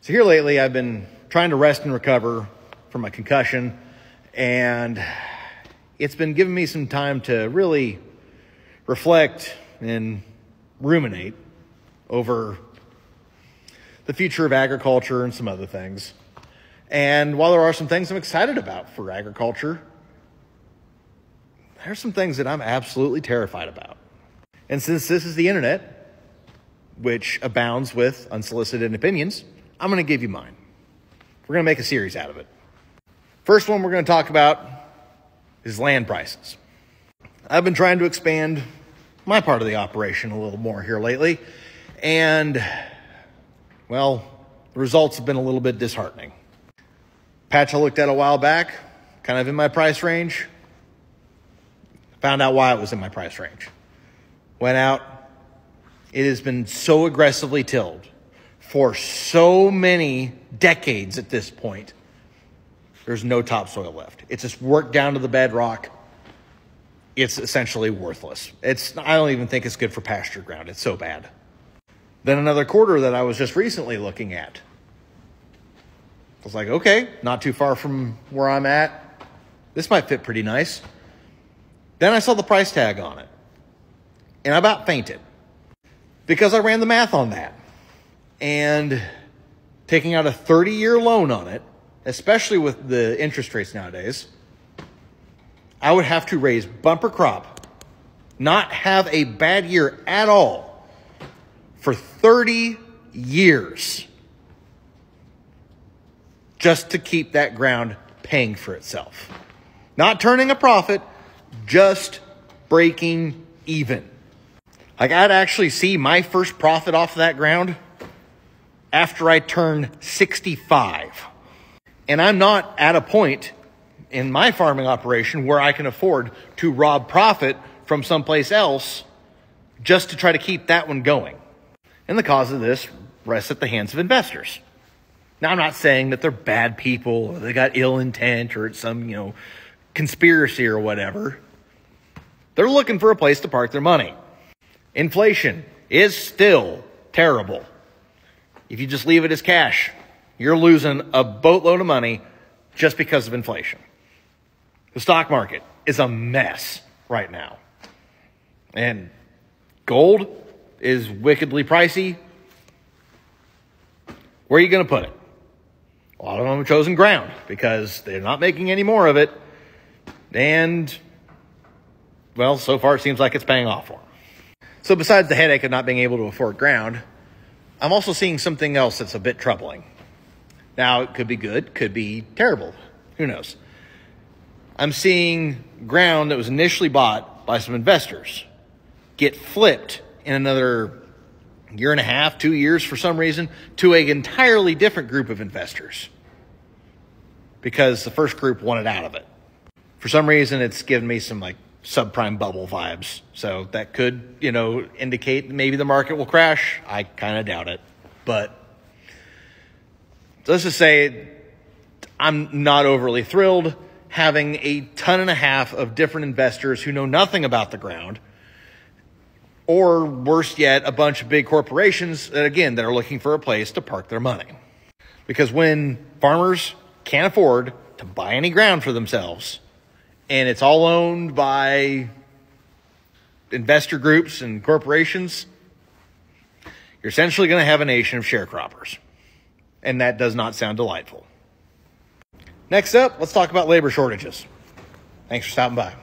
So here lately, I've been trying to rest and recover from a concussion, and it's been giving me some time to really reflect and ruminate over the future of agriculture and some other things. And while there are some things I'm excited about for agriculture, there's some things that I'm absolutely terrified about. And since this is the internet, which abounds with unsolicited opinions, I'm going to give you mine. We're going to make a series out of it. First one we're going to talk about is land prices. I've been trying to expand my part of the operation a little more here lately, and, well, the results have been a little bit disheartening. Patch I looked at a while back, kind of in my price range. Found out why it was in my price range. Went out. It has been so aggressively tilled for so many decades at this point. There's no topsoil left. It's just worked down to the bedrock. It's essentially worthless. I don't even think it's good for pasture ground. It's so bad. Then another quarter that I was just recently looking at. I was like, okay, not too far from where I'm at. This might fit pretty nice. Then I saw the price tag on it, and I about fainted because I ran the math on that. And taking out a 30-year loan on it, especially with the interest rates nowadays, I would have to raise bumper crop, not have a bad year at all for 30 years just to keep that ground paying for itself. Not turning a profit, just breaking even. Like, I'd actually see my first profit off of that ground after I turn 65. And I'm not at a point in my farming operation where I can afford to rob profit from someplace else just to try to keep that one going. And the cause of this rests at the hands of investors. Now, I'm not saying that they're bad people or they got ill intent or it's some, conspiracy or whatever. They're looking for a place to park their money. Inflation is still terrible. If you just leave it as cash, you're losing a boatload of money just because of inflation. The stock market is a mess right now. And gold is wickedly pricey. Where are you going to put it? A lot of them have chosen ground because they're not making any more of it. And, well, so far it seems like it's paying off for them. So besides the headache of not being able to afford ground, I'm also seeing something else that's a bit troubling. Now, it could be good, could be terrible. Who knows? I'm seeing ground that was initially bought by some investors get flipped in another year and a half, 2 years for some reason, to an entirely different group of investors because the first group wanted out of it. For some reason, it's given me some subprime bubble vibes. So that could, indicate maybe the market will crash. I kind of doubt it. But let's just say I'm not overly thrilled having a ton and a half of different investors who know nothing about the ground, or worse yet, a bunch of big corporations that are looking for a place to park their money. Because when farmers can't afford to buy any ground for themselves, and it's all owned by investor groups and corporations, you're essentially going to have a nation of sharecroppers. And that does not sound delightful. Next up, let's talk about labor shortages. Thanks for stopping by.